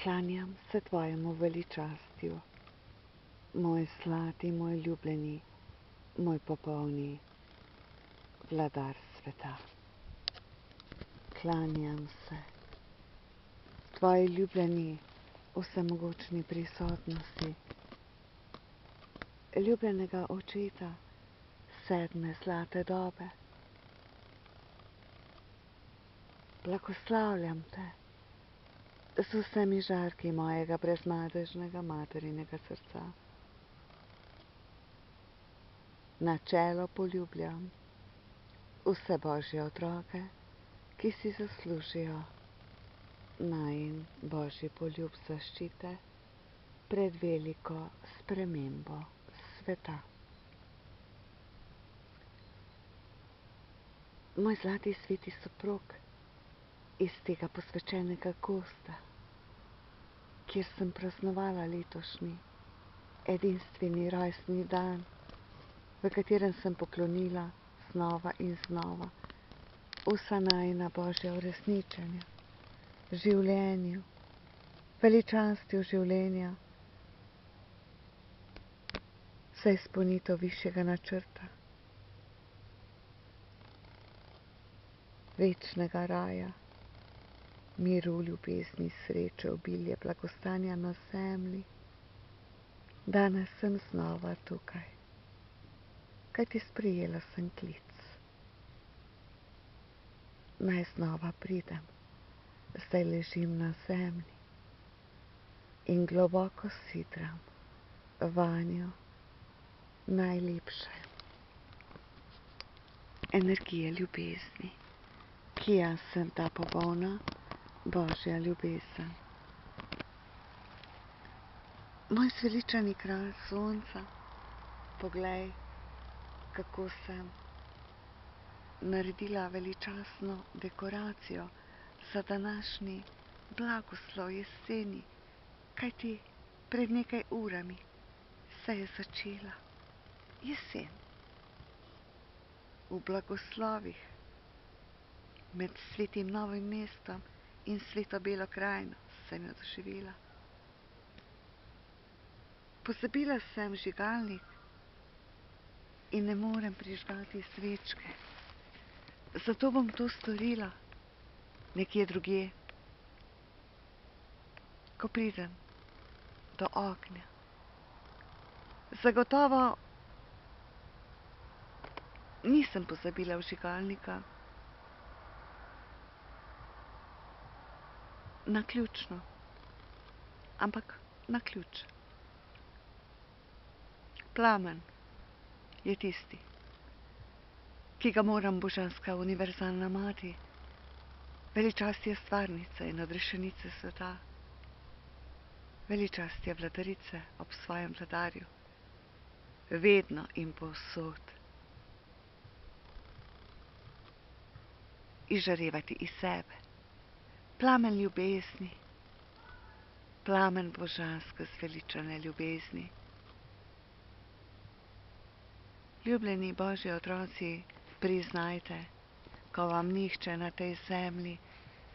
Klanjam se tvojemu veličastju, moj zlati, moj ljubljeni, moj popolni vladar sveta. Klanjam se tvoji ljubljeni, vsemogočni prisotnosti, ljubljenega očeta sedme zlate dobe. Blagoslavljam te z vsemi žarki mojega brezmadežnega materinega srca. Na čelo poljubljam vse Božje otroke, ki si zaslužijo najin Božji poljub zaščite pred veliko spremembo sveta. Moj zlati sveti soprog iz tega posvečenega gozda, kjer sem praznovala letošnji edinstveni rojstni dan, v katerem sem poklonila znova in znova vsa najina Božja uresničenja, življenju, veličastju življenja, za izpolnitev višjega načrta, večnega raja, miru, ljubezni, sreče, obilje, blagostanja na zemlji. Danes sem znova tukaj, kajti sprejela sem klic. Naj znova pridem, zdaj ležim na zemlji in globoko sidram vanjo najlepše energije ljubezni, ki jaz sem ta popolna Božja ljubezen. Moj zveličani kralj sonca, poglej, kako sem naredila veličastno dekoracijo za današnji blagoslov jeseni, kajti pred nekaj urami se je začela jesen. V blagoslovih med Svetim Novim mestom in Sveto Belo krajino sem jo doživela. Pozabila sem vžigalnik in ne morem prižgati svečke. Zato bom to storila nekje drugje, ko pridem do ognja. Zagotovo nisem pozabila vžigalnika naključno, ampak na ključ. Plamen je tisti, ki ga moram božanska univerzalna mati, veličastje stvarnice in odrešenice sveta, veličastje vladarice ob svojem vladarju, vedno in povsod izžarevati iz sebe. Plamen ljubezni, plamen božansko zveličane ljubezni. Ljubljeni Božji otroci, priznajte, ko vam nihče na tej zemlji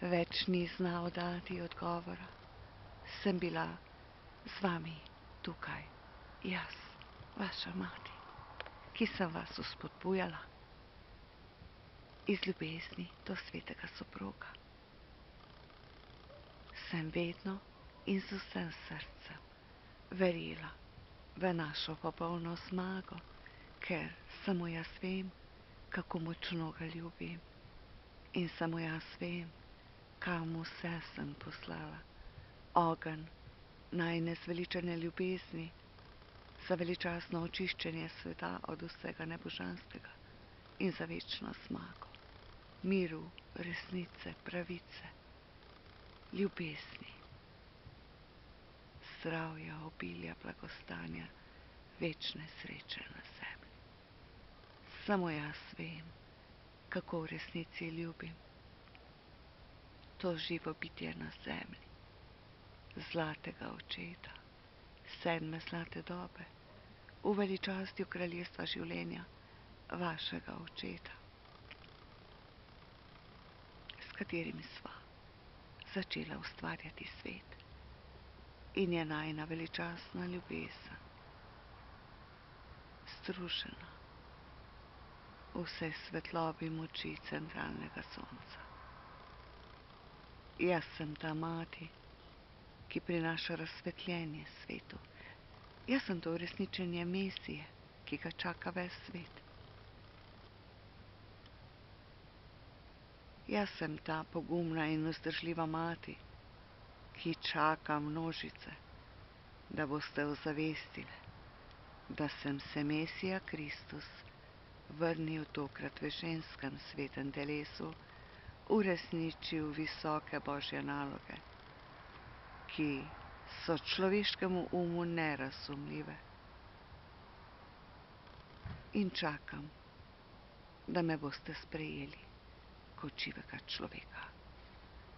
več ni znal dati odgovora, sem bila z vami tukaj, jaz, vaša mati, ki sem vas vzpodbujala iz ljubezni do svetega soproga. Sem vedno in z vsem srcem verjela v našo popolno zmago, ker samo jaz vem, kako močno ga ljubim, in samo jaz vem, kam vse sem poslala ogenj najine zveličane ljubezni za veličastno očiščenje sveta od vsega nebožanskega in za večno zmago miru, resnice, pravice, ljubezni, zdravja, obilja, blagostanja, večne sreče na zemlji. Samo jaz vem, kako v resnici ljubim to živo bitje na zemlji, zlatega očeta, sedme zlate dobe, v veličastju kraljestva življenja, vašega očeta, s katerim sva začela ustvarjati svet in je najina veličastna ljubezen združena v vsej svetlobi moči centralnega sonca. Jaz sem ta mati, ki prinaša razsvetljenje svetu. Jaz sem to uresničenje Mesije, ki ga čaka ves svet. Jaz sem ta pogumna in vzdržljiva mati, ki čaka množice, da boste ozavestile, da sem se Mesija Kristus vrnil tokrat v ženskem svetem telesu, uresničil visoke Božje naloge, ki so človeškemu umu nerazumljive. In čakam, da me boste sprejeli kot živega človeka,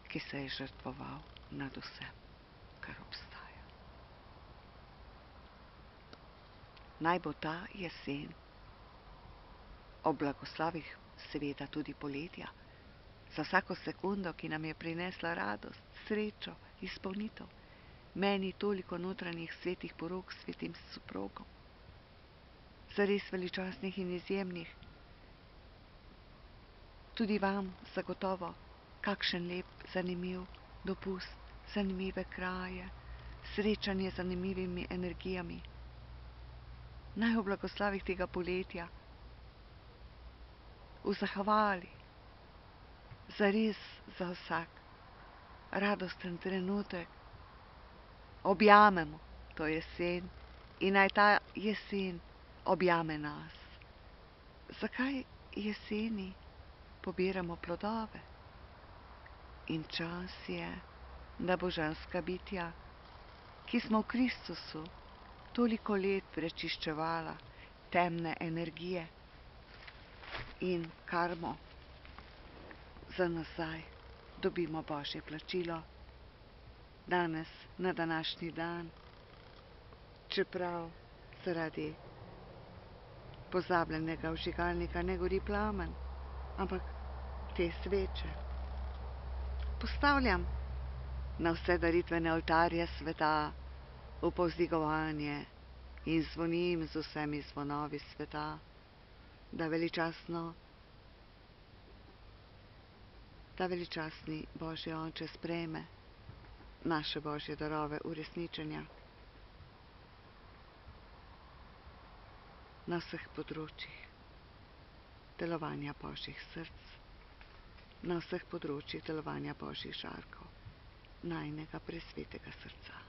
ki se je žrtvoval nad vsem, kar obstaja. Naj bo ta jesen ob blagoslavih seveda tudi poletja, za vsako sekundo, ki nam je prinesla radost, srečo, izpolnitev, meni toliko notranjih svetih porok s svetim soprogom, zares veličastnih in izjemnih, tudi vam zagotovo kakšen lep, zanimiv dopust, zanimive kraje, srečanje z zanimivimi energijami. Naj v blagoslavih tega poletja v zahvali zares za vsak radosten trenutek objamemo to jesen in naj ta jesen objame nas. Zakaj jeseni pobiramo plodove? In čas je, da božanska bitja, ki smo v Kristusu toliko let prečiščevala temne energije in karmo, za nazaj dobimo Božje plačilo danes, na današnji dan, čeprav zaradi pozabljenega vžigalnika ne gori plamen, ampak te sveče postavljam na vse daritvene oltarje sveta v povzdigovanje in zvonim z vsemi zvonovi sveta, da veličastni Božji Oče sprejme naše Božje darove uresničenja na vseh področjih delovanja Božjih src, na vseh področjih delovanja Božjih žarkov, najinega presvetega srca.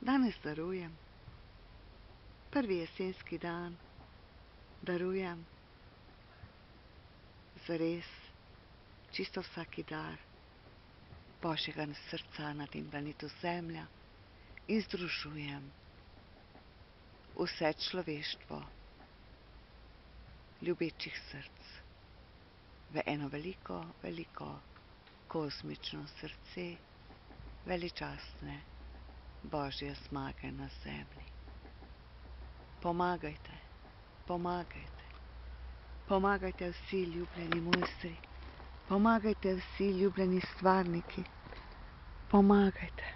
Danes darujem prvi jesenski dan, darujem zares čisto vsaki dar Božjega srca na tem planetu Zemlja in združujem vse človeštvo ljubečih src v eno veliko, veliko kozmično srce veličastne Božje zmage na zemlji. Pomagajte, pomagajte, pomagajte vsi ljubljeni mojstri, pomagajte vsi ljubljeni stvarniki, pomagajte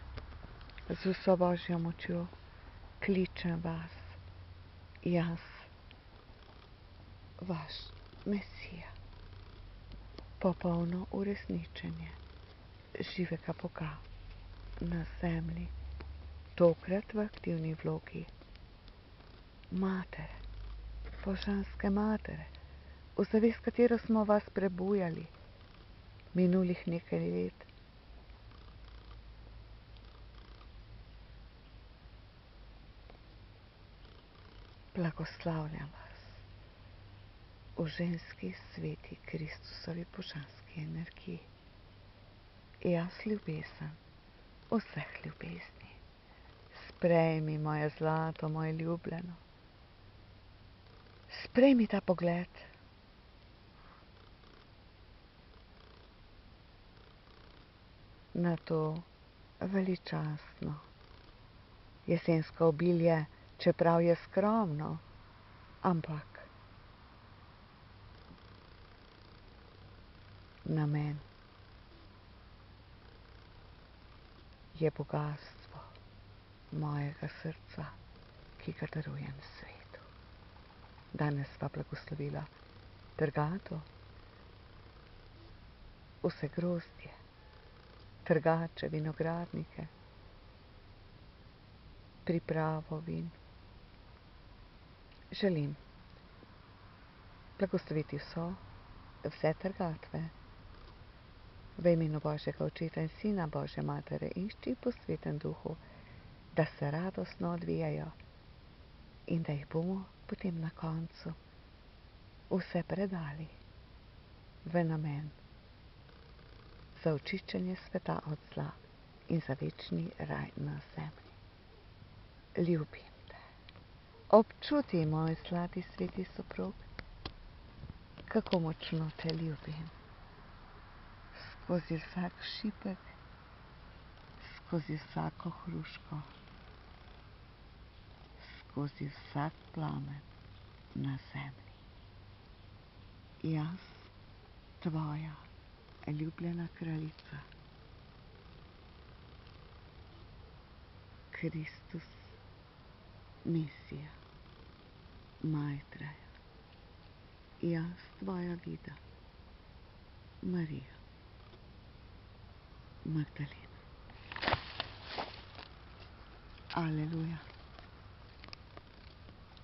z vso Božjo močjo, kličem vas, jaz, vaš Mesija, popolno uresničenje živega Boga na zemlji, tokrat v aktivni vlogi matere, božanske matere, v zavest katero smo vas prebujali minulih nekaj let. Blagoslavljam vas v ženski sveti Kristusovi božanski energiji. Jaz ljubezen vseh ljubezni. Sprejmi moje zlato, moje ljubljeno. Sprejmi ta pogled. Na to veličastno jesensko obilje, čeprav je skromno, ampak namen je bogastvo. mojega srca, ki ga darujem svetu. Danes pa blagoslovila trgato, vse grozdje, trgače, vinogradnike, pripravo vin. Želim blagosloviti vse trgatve, v imenu Božjega Očeta in Sina, Božje Matere in Hči po Svetem Duhu, da se radostno odvijajo in da jih bomo potem na koncu vse predali v namen za očiščenje sveta od zla in za večni raj na zemlji. Ljubim te. Občuti, moj zlati sveti soprog, kako močno te ljubim. Skozi vsak šipek, skozi vsako hruško, skozi vsak plamen na zemlji. Jaz, tvoja ljubljena kraljica, Kristus, Mesija, Maitreja, jaz, tvoja vida, Marija Magdalena. Aleluja.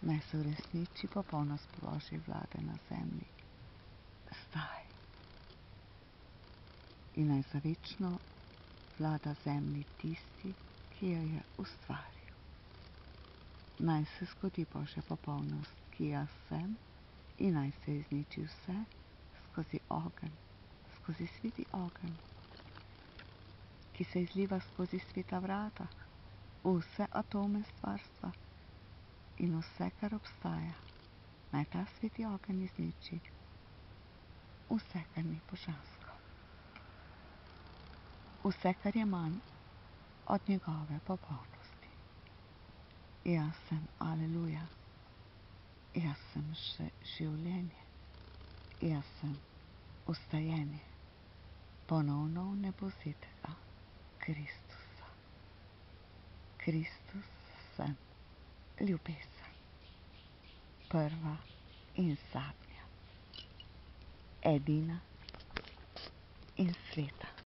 Naj se uresniči popolnost Božje vlade na zemlji zdaj. In naj za večno vlada zemlji tisti, ki jo je ustvaril. Naj se zgodi Božja popolnost, ki jaz sem, in naj se izniči vse skozi ogenj, skozi sveti ogenj, ki se izliva skozi sveta vrata, vse atome stvarstva in vse, kar obstaja. Naj ta sveti ogenj izniči vse, kar ni božansko, vse, kar je manj od njegove popolnosti. Jaz sem, aleluja, jaz sem življenje, jaz sem ustajenje ponovno vnebovzetega Kristusa. Kristus sem ljubezen, prva in zadnja, edina in sveta.